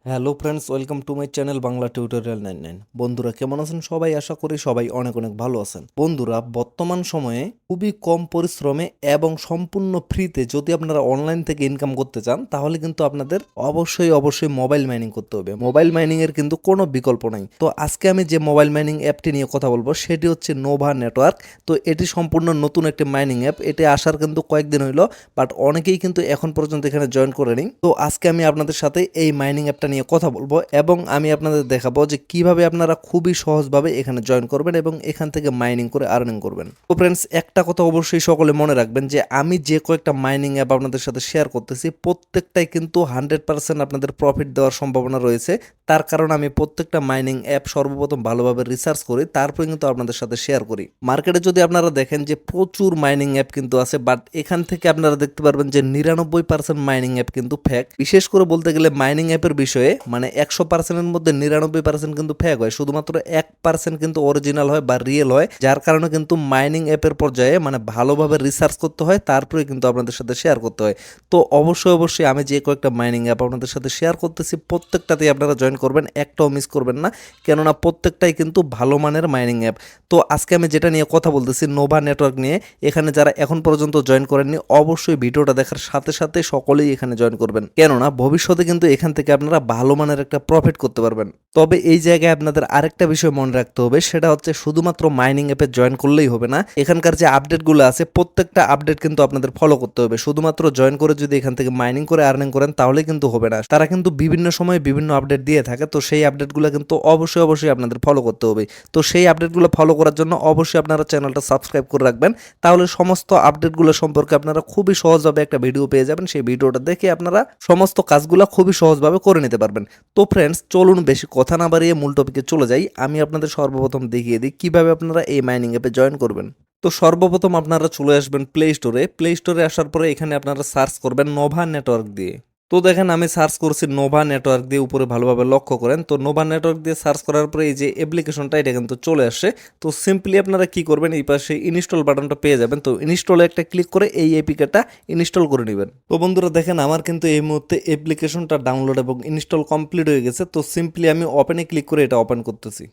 Hello friends, welcome to my channel Bangla tutorial 99। বন্ধুরা কেমন আছেন সবাই? আশা করি সবাই অনেক অনেক ভালো আছেন। বন্ধুরা, বর্তমান সময়ে খুবই কম পরিশ্রমে এবং সম্পূর্ণ ফ্রিতে যদি আপনারা অনলাইন থেকে ইনকাম করতে চান, তাহলে কিন্তু আপনাদের অবশ্যই মোবাইল মাইনিং করতে হবে। মোবাইল মাইনিং এর কিন্তু কোনো বিকল্প নাই। তো আজকে আমি যে মোবাইল মাইনিং অ্যাপটি নিয়ে কথা বলবো সেটি হচ্ছে নোভা নেটওয়ার্ক। তো এটি সম্পূর্ণ নতুন একটি মাইনিং অ্যাপ। এটি আসার কিন্তু কয়েকদিন হইলো, বাট অনেকেই কিন্তু এখন পর্যন্ত এখানে জয়েন করেনি। তো আজকে আমি আপনাদের সাথে এই মাইনিং অ্যাপটা নিয়ে কথা বলবো এবং আমি আপনাদের দেখাবো যে কিভাবে আপনারা খুবই সহজভাবে এখানে জয়েন করবেন এবং এখান থেকে মাইনিং করে আর্নিং করবেন। তো ফ্রেন্ডস, একটা কথা অবশ্যই সকলে মনে রাখবেন যে আমি যে কয়েকটা মাইনিং অ্যাপ আপনাদের সাথে শেয়ার করতেছি প্রত্যেকটাই কিন্তু 100% আপনাদের প্রফিট দেওয়ার সম্ভাবনা রয়েছে। তার কারণ আমি প্রত্যেকটা মাইনিং অ্যাপ সর্বপ্রথম ভালোভাবে রিসার্চ করি, তারপরে কিন্তু আপনাদের সাথে শেয়ার করি। মার্কেটে যদি আপনারা দেখেন যে প্রচুর মাইনিং অ্যাপ কিন্তু আছে, বাট এখান থেকে আপনারা দেখতে পারবেন যে 99% মাইনিং অ্যাপ কিন্তু ফেক। বিশেষ করে বলতে গেলে মাইনিং অ্যাপের বিষয়ে মানে 100%-এর মধ্যে 99% কিন্তু ফেক হয়, শুধুমাত্র 1% কিন্তু অরিজিনাল হয় বা রিয়েল হয়। যার কারণে কিন্তু মাইনিং অ্যাপের পর্যায়ে মানে ভালোভাবে রিসার্চ করতে হয়, তারপরে কিন্তু আপনাদের সাথে শেয়ার করতে হয়। তো অবশ্যই আমি যে কয়েকটা মাইনিং অ্যাপ আপনাদের সাথে শেয়ার করতেছি প্রত্যেকটাতেই আপনারা জয়েন করবেন, একটাও মিস করবেন না, কেননা প্রত্যেকটাই কিন্তু ভালো মানের মাইনিং অ্যাপ। তো আজকে আমি যেটা নিয়ে কথা বলতেছি নোভা নেটওয়ার্ক নিয়ে, এখানে যারা এখন পর্যন্ত জয়েন করেননি অবশ্যই ভিডিওটা দেখার সাথে সাথে সকলেই এখানে জয়েন করবেন, কেননা ভবিষ্যতে কিন্তু এখান থেকে আপনারা ভালো মানের একটা প্রফিট করতে পারবেন। তবে এই জায়গায় আপনাদের আরেকটা বিষয় মনে রাখতে হবে, সেটা হচ্ছে শুধুমাত্র মাইনিং অ্যাপে জয়েন করলেই হবে না। এখানকার যে আপডেটগুলো আছে প্রত্যেকটা আপডেট কিন্তু আপনাদের ফলো করতে হবে। শুধুমাত্র জয়েন করে যদি এখান থেকে মাইনিং করে আর্নিং করেন তাহলে কিন্তু হবে না। তারা কিন্তু বিভিন্ন সময়ে বিভিন্ন আপডেট দিয়ে থাকে, তো সেই আপডেটগুলো কিন্তু অবশ্যই আপনাদের ফলো করতে হবে। তো সেই আপডেটগুলো ফলো করার জন্য অবশ্যই আপনারা চ্যানেলটা সাবস্ক্রাইব করে রাখবেন, তাহলে সমস্ত আপডেটগুলো সম্পর্কে আপনারা খুবই সহজভাবে একটা ভিডিও পেয়ে যাবেন। সেই ভিডিওটা দেখে আপনারা সমস্ত কাজগুলো খুবই সহজভাবে করে নিতে পারবেন। তো ফ্রেন্ডস, চলুন বেশি কথা না বাড়িয়ে মূল টপিকে চলে যাই। আমি আপনাদের সর্বপ্রথম দেখিয়ে দিই কিভাবে আপনারা এই মাইনিং অ্যাপে জয়েন করবেন। তো সর্বপ্রথম আপনারা চলে আসবেন প্লে স্টোরে আসার পরে এখানে আপনারা সার্চ করবেন নোভা নেটওয়ার্ক দিয়ে। তো দেখেন আমি সার্চ করছি নোভা নেটওয়ার্ক দিয়ে, উপরে ভালোভাবে লক্ষ্য করেন। তো নোভা নেটওয়ার্ক দিয়ে সার্চ করার পরে এই যে অ্যাপ্লিকেশনটা এটা কিন্তু চলে আসে। তো সিম্পলি আপনারা কি করবেন, এই পাশে ইনস্টল বাটনটা পেয়ে যাবেন। তো ইনস্টলে একটা ক্লিক করে এই এপিকেটা ইনস্টল করে নেবেন। তো বন্ধুরা দেখেন আমার কিন্তু এই মুহূর্তে অ্যাপ্লিকেশনটা ডাউনলোড এবং ইনস্টল কমপ্লিট হয়ে গেছে। তো সিম্পলি আমি ওপেনে ক্লিক করে এটা ওপেন করতেছি।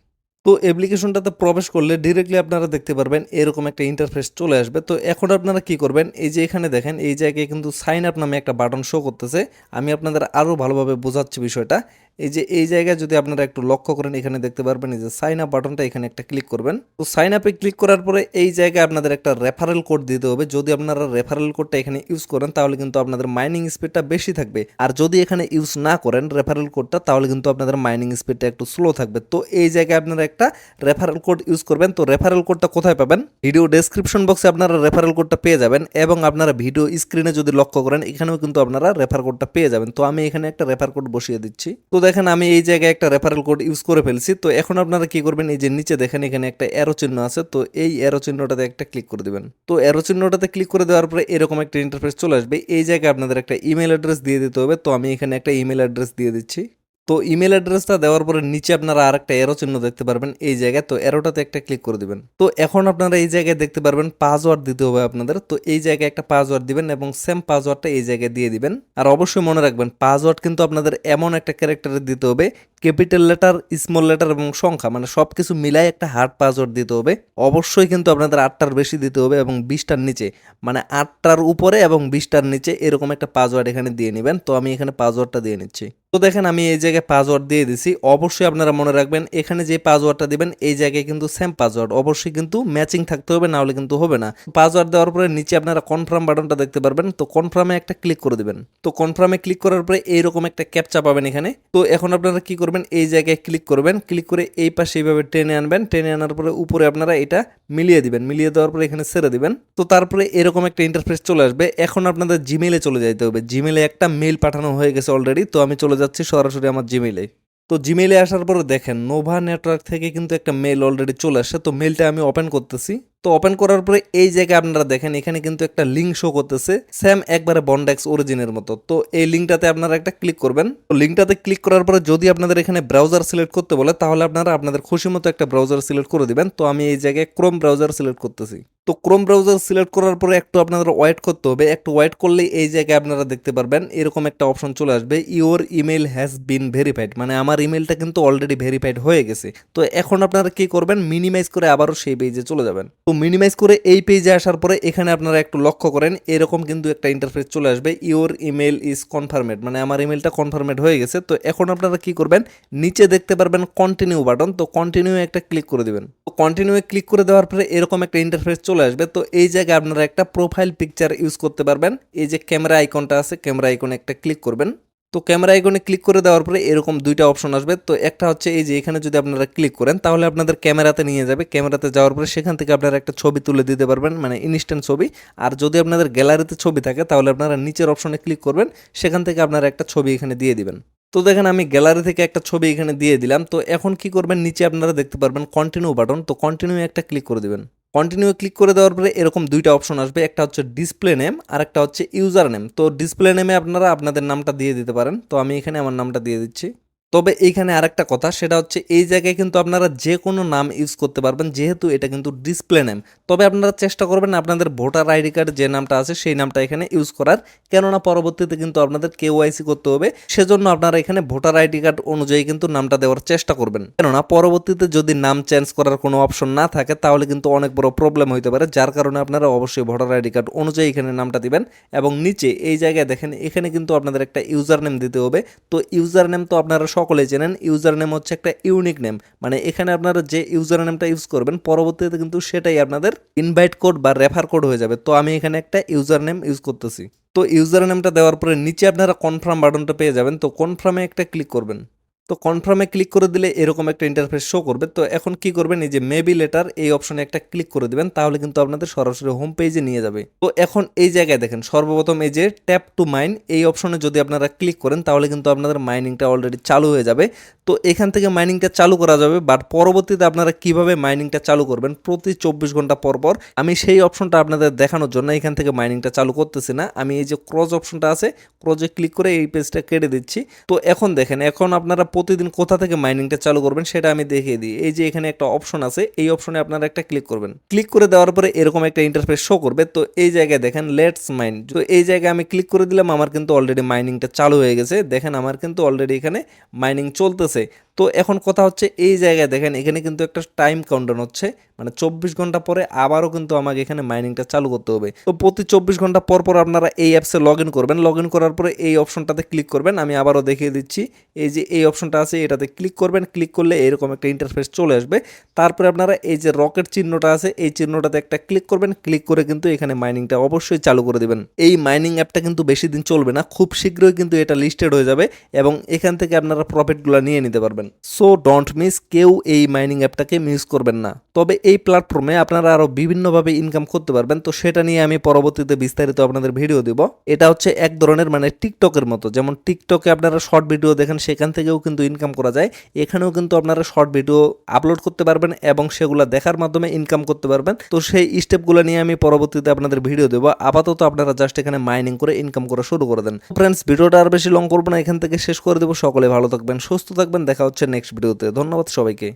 তো অ্যাপ্লিকেশনটাতে প্রবেশ করলে ডিরেক্টলি আপনারা দেখতে পারবেন এরকম একটা ইন্টারফেস চলে আসবে। তো এখন আপনারা কি করবেন, এই যে এখানে দেখেন এই জায়গায় কিন্তু সাইন আপ নামে একটা বাটন শো করতেছে। আমি আপনাদের আরও ভালোভাবে বোঝাচ্ছি বিষয়টা। এই যে এই জায়গায় যদি আপনারা একটু লক্ষ্য করেন, এখানে দেখতে পারবেন এই যে সাইন আপ বাটনটা, এখানে একটা ক্লিক করবেন। তো সাইন আপে ক্লিক করার পরে এই জায়গায় আপনাদের একটা রেফারেল কোড দিতে হবে। যদি আপনারা রেফারেল কোডটা এখানে ইউজ করেন তাহলে কিন্তু আপনাদের মাইনিং স্পিডটা বেশি থাকবে, আর যদি এখানে ইউজ না করেন রেফারেল কোডটা তাহলে কিন্তু আপনাদের মাইনিং স্পিডটা একটু স্লো থাকবে। তো এই জায়গায় আপনারা একটা রেফারেল কোড ইউজ করবেন। তো রেফারেল কোডটা কোথায় পাবেন? ভিডিও ডেসক্রিপশন বক্সে আপনারা রেফারেল কোডটা পেয়ে যাবেন, এবং আপনারা ভিডিও স্ক্রিনে যদি লক্ষ্য করেন এখানেও কিন্তু আপনারা রেফার কোডটা পেয়ে যাবেন। তো আমি এখানে একটা রেফার কোড বসিয়ে দিচ্ছি। তো দেখেন আমি এই জায়গায় একটা রেফারেল কোড ইউজ করে ফেলছি। তো এখন আপনারা কি করবেন, এই যে নিচে দেখেন এখানে একটা অ্যারো চিহ্ন আছে, তো এই অ্যারো চিহ্নটাতে একটা ক্লিক করে দিবেন। তো অ্যারো চিহ্নটাতে ক্লিক করে দেওয়ার পরে এরকম একটা ইন্টারফেস চলে আসবে। এই জায়গায় আপনাদের একটা ইমেল অ্যাড্রেস দিয়ে দিতে হবে। তো আমি এখানে একটা ইমেল অ্যাড্রেস দিয়ে দিচ্ছি। তো ইমেল অ্যাড্রেসটা দেওয়ার পরে নিচে আপনারা আরেকটা এরো চিহ্ন দেখতে পারবেন এই জায়গায়, তো এরোটাতে একটা ক্লিক করে দিবেন। তো এখন আপনারা এই জায়গায় দেখতে পারবেন পাসওয়ার্ড দিতে হবে আপনাদের। তো এই জায়গায় একটা পাসওয়ার্ড দিবেন এবং সেম পাসওয়ার্ডটা এই জায়গায় দিয়ে দিবেন। আর অবশ্যই মনে রাখবেন পাসওয়ার্ড কিন্তু আপনাদের এমন একটা ক্যারেক্টারে দিতে হবে, ক্যাপিটাল লেটার, স্মল লেটার এবং সংখ্যা, মানে সবকিছু মিলাই একটা হার্ড পাসওয়ার্ড দিতে হবে। অবশ্যই কিন্তু আপনাদের 8টার বেশি দিতে হবে এবং 20টার নিচে, মানে 8টার উপরে এবং 20টার নিচে এরকম একটা পাসওয়ার্ড এখানে দিয়ে নেবেন। তো আমি এখানে পাসওয়ার্ডটা দিয়ে নিচ্ছি। তো দেখেন আমি এই জায়গায় পাসওয়ার্ড দিয়ে দিছি। অবশ্যই আপনারা মনে রাখবেন এখানে যে পাসওয়ার্ডটা দিবেন এই জায়গায় কিন্তু সেম পাসওয়ার্ড, অবশ্যই কিন্তু ম্যাচিং থাকতে হবে, না হলে কিন্তু হবে না। পাসওয়ার্ড দেওয়ার পরে নিচে আপনারা কনফার্ম বাটনটা দেখতে পারবেন। তো কনফার্মে একটা ক্লিক করে দিবেন। তো কনফার্মে ক্লিক করার পরে এইরকম একটা ক্যাপচা পাবেন এখানে। তো এখন আপনারা কি করবেন, এই জায়গায় ক্লিক করবেন, ক্লিক করে এই পাশে এইভাবে টেনে আনবেন। টেনে আনার পরে উপরে আপনারা এটা মিলিয়ে দিবেন। মিলিয়ে দেওয়ার পরে এখানে ছেড়ে দিবেন। তো তারপরে এরকম একটা ইন্টারফেস চলে আসবে। এখন আপনাদের জিমেইলে চলে যেতে হবে। জিমেইলে একটা মেইল পাঠানো হয়ে গেছে অলরেডি। তো আমি চলে যাচ্ছি সরাসরি আমার জিমেইলে। তো জিমেইলে আসার পরে দেখেন নোভা নেটওয়ার্ক থেকে কিন্তু একটা মেইল অলরেডি চলে আসছে। তো মেইলটা আমি ওপেন করতেছি। তো ওপেন করার পরে এই জায়গায় আপনারা দেখেন এখানে কিন্তু একটা লিঙ্ক শো করতেছে সেম একবারে বন্ডেক্স অরিজিনের মতো। তো এই লিঙ্কটাতে আপনারা একটা ক্লিক করবেন। তো লিঙ্কটাতে ক্লিক করার পরে যদি আপনাদের এখানে ব্রাউজার সিলেক্ট করতে বলে তাহলে আপনারা আপনাদের খুশি মতো একটা ব্রাউজার সিলেক্ট করে দিবেন। তো আমি এই জায়গায় ক্রোম ব্রাউজার সিলেক্ট করতেছি। তো ক্রোম ব্রাউজার সিলেক্ট করার পরে একটু আপনাদের ওয়েট করতে হবে। একটু ওয়েট করলেই এই জায়গায় আপনারা দেখতে পারবেন এরকম একটা অপশন চলে আসবে, your email has been verified, মানে আমার ইমেলটা কিন্তু অলরেডি ভেরিফাইড হয়ে গেছে। তো এখন আপনারা কি করবেন, মিনিমাইজ করে আবারও সেই পেজে চলে যাবেন। তো মিনিমাইজ করে এই পেজে আসার পরে এখানে আপনারা একটু লক্ষ্য করেন এরকম কিন্তু একটা ইন্টারফেস চলে আসবে, ইওর ইমেল ইজ কনফার্মেড, মানে আমার ইমেলটা কনফার্মেড হয়ে গেছে। তো এখন আপনারা কি করবেন, নিচে দেখতে পারবেন কন্টিনিউ বাটন, তো কন্টিনিউ একটা ক্লিক করে দিবেন। তো কন্টিনিউ ক্লিক করে দেওয়ার পরে এরকম একটা ইন্টারফেস চলে আসবে। তো এই জায়গায় আপনারা একটা প্রোফাইল পিকচার ইউজ করতে পারবেন। এই যে ক্যামেরা আইকনটা আছে, ক্যামেরা আইকনে একটা ক্লিক করবেন। তো ক্যামেরা আইকনে ক্লিক করে দেওয়ার পরে এরকম দুইটা অপশন আসবে। তো একটা হচ্ছে এই যে এখানে যদি আপনারা ক্লিক করেন তাহলে আপনাদের ক্যামেরাতে নিয়ে যাবে। ক্যামেরাতে যাওয়ার পরে সেখান থেকে আপনারা একটা ছবি তুলে দিতে পারবেন, মানে ইনস্ট্যান্ট ছবি। আর যদি আপনাদের গ্যালারিতে ছবি থাকে তাহলে আপনারা নিচের অপশনে ক্লিক করবেন, সেখান থেকে আপনারা একটা ছবি এখানে দিয়ে দিবেন। তো দেখেন আমি গ্যালারি থেকে একটা ছবি এখানে দিয়ে দিলাম। তো এখন কি করবেন, নিচে আপনারা দেখতে পারবেন কন্টিনিউ বাটন, তো কন্টিনিউ একটা ক্লিক করে দিবেন। কন্টিনিউ ক্লিক করে দেওয়ার পরে এরকম দুইটা অপশন আসবে, একটা হচ্ছে ডিসপ্লে নেম আর একটা হচ্ছে ইউজার নেম। তো ডিসপ্লে নেমে আপনারা আপনাদের নামটা দিয়ে দিতে পারেন। তো আমি এখানে আমার নামটা দিয়ে দিচ্ছি। তবে এইখানে আরেকটা কথা, সেটা হচ্ছে এই জায়গায় কিন্তু আপনারা যে কোনো নাম ইউজ করতে পারবেন, যেহেতু এটা কিন্তু ডিসপ্লে নেম। তবে আপনারা চেষ্টা করবেন আপনাদের ভোটার আইডি কার্ড যে নামটা আছে সেই নামটা এখানে ইউজ করার, কেননা পরবর্তীতে কিন্তু আপনাদের কেওয়াইসি করতে হবে। সেজন্য আপনারা এখানে ভোটার আইডি কার্ড অনুযায়ী কিন্তু নামটা দেওয়ার চেষ্টা করবেন, কেননা পরবর্তীতে যদি নাম চেঞ্জ করার কোনো অপশন না থাকে তাহলে কিন্তু অনেক বড় প্রবলেম হইতে পারে। যার কারণে আপনারা অবশ্যই ভোটার আইডি কার্ড অনুযায়ী এখানে নামটা দিবেন। এবং নিচে এই জায়গায় দেখেন এখানে কিন্তু আপনাদের একটা ইউজার নেম দিতে হবে। তো ইউজার নেম তো আপনারা সকলেই চেনেন, ইউজার নেম হচ্ছে একটা ইউনিক নেম, মানে এখানে আপনারা যে ইউজার নেমটা ইউজ করবেন পরবর্তীতে কিন্তু সেটাই আপনাদের ইনভাইট কোড বা রেফার কোড হয়ে যাবে। তো আমি এখানে একটা ইউজার নেম ইউজ করতেছি। তো ইউজার নেমটা দেওয়ার পরে নিচে আপনারা কনফার্ম বাটনটা পেয়ে যাবেন। তো কনফার্মে একটা ক্লিক করবেন। তো কনফার্মে ক্লিক করে দিলে এরকম একটা ইন্টারফেস শো করবে। তো এখন কি করবেন, এই যে মেবি লেটার এই অপশনে একটা ক্লিক করে দিবেন, তাহলে কিন্তু আপনাদের সরাসরি হোম পেজে নিয়ে যাবে। তো এখন এই জায়গায় দেখেন সর্বপ্রথম এই যে ট্যাপ টু মাইন এই অপশনে যদি আপনারা ক্লিক করেন তাহলে কিন্তু আপনাদের মাইনিংটা অলরেডি চালু হয়ে যাবে। তো এখান থেকে মাইনিংটা চালু করা যাবে, বাট পরবর্তীতে আপনারা কিভাবে মাইনিংটা চালু করবেন প্রতি 24 ঘন্টা পর পর আমি সেই অপশনটা আপনাদের দেখানোর জন্য এখান থেকে মাইনিংটা চালু করতেছি না। আমি এই যে ক্রস অপশনটা আছে, ক্রসে ক্লিক করে এই পেজটা কেটে দিচ্ছি। তো এখন দেখেন এখন আপনারা প্রতিদিন কোথা থেকে মাইনিংটা চালু করবেন সেটা আমি দেখিয়ে দিই। এই যে এখানে একটা অপশন আছে, এই অপশনে আপনারা একটা ক্লিক করবেন। ক্লিক করে দেওয়ার পরে এরকম একটা ইন্টারফেস শো করবে। তো এই জায়গায় দেখেন লেটস মাইন, তো এই জায়গায় আমি ক্লিক করে দিলাম, আমার কিন্তু অলরেডি মাইনিংটা চালু হয়ে গেছে। দেখেন আমার কিন্তু অলরেডি এখানে মাইনিং চলতেছে। তো এখন কথা হচ্ছে এই জায়গায় দেখেন এখানে কিন্তু একটা টাইম কাউন্টডাউন হচ্ছে, মানে 24 ঘন্টা পরে আবারও কিন্তু আমাকে এখানে মাইনিংটা চালু করতে হবে। তো প্রতি 24 ঘন্টা পর পর আপনারা এই অ্যাপসে লগ ইন করবেন। লগ ইন করার পরে এই অপশনটাতে ক্লিক করবেন। আমি আবারও দেখিয়ে দিচ্ছি, এই যে এই অপশনটা আছে এটাতে ক্লিক করবেন। ক্লিক করলে এরকম একটা ইন্টারফেস চলে আসবে। তারপরে আপনারা এই যে রকেট চিহ্নটা আছে এই চিহ্নটাতে একটা ক্লিক করবেন। ক্লিক করে কিন্তু এখানে মাইনিংটা অবশ্যই চালু করে দিবেন। এই মাইনিং অ্যাপটা কিন্তু বেশি দিন চলবে না, খুব শীঘ্রই কিন্তু এটা লিস্টেড হয়ে যাবে এবং এখান থেকে আপনারা প্রফিটগুলো নিয়ে নিতে পারবেন। সো ডোন্ট মিস, কেউ এই মাইনিং অ্যাপটাকে মিস করবেন না। তবে এই প্ল্যাটফর্মে আপনারা আরও বিভিন্নভাবে ইনকাম করতে পারবেন, তো সেটা নিয়ে আমি পরবর্তীতে বিস্তারিত আপনাদের ভিডিও দিব। এটা হচ্ছে এক ধরনের মানে টিকটকের মতো, যেমন টিকটকে আপনারা শর্ট ভিডিও দেখেন সেখান থেকেও কিন্তু ইনকাম করা যায়। এখানেও কিন্তু আপনারা শর্ট ভিডিও আপলোড করতে পারবেন এবং সেগুলো দেখার মাধ্যমে ইনকাম করতে পারবেন। তো সেই স্টেপগুলো নিয়ে আমি পরবর্তীতে আপনাদের ভিডিও দেবো। আপাতত আপনারা জাস্ট এখানে মাইনিং করে ইনকাম করা শুরু করে দেন। ফ্রেন্ডস, ভিডিওটা আর বেশি লং করবো না, এখান থেকে শেষ করে দেবো। সকলে ভালো থাকবেন, সুস্থ থাকবেন, দেখা হচ্ছে নেক্সট ভিডিওতে। ধন্যবাদ সবাইকে।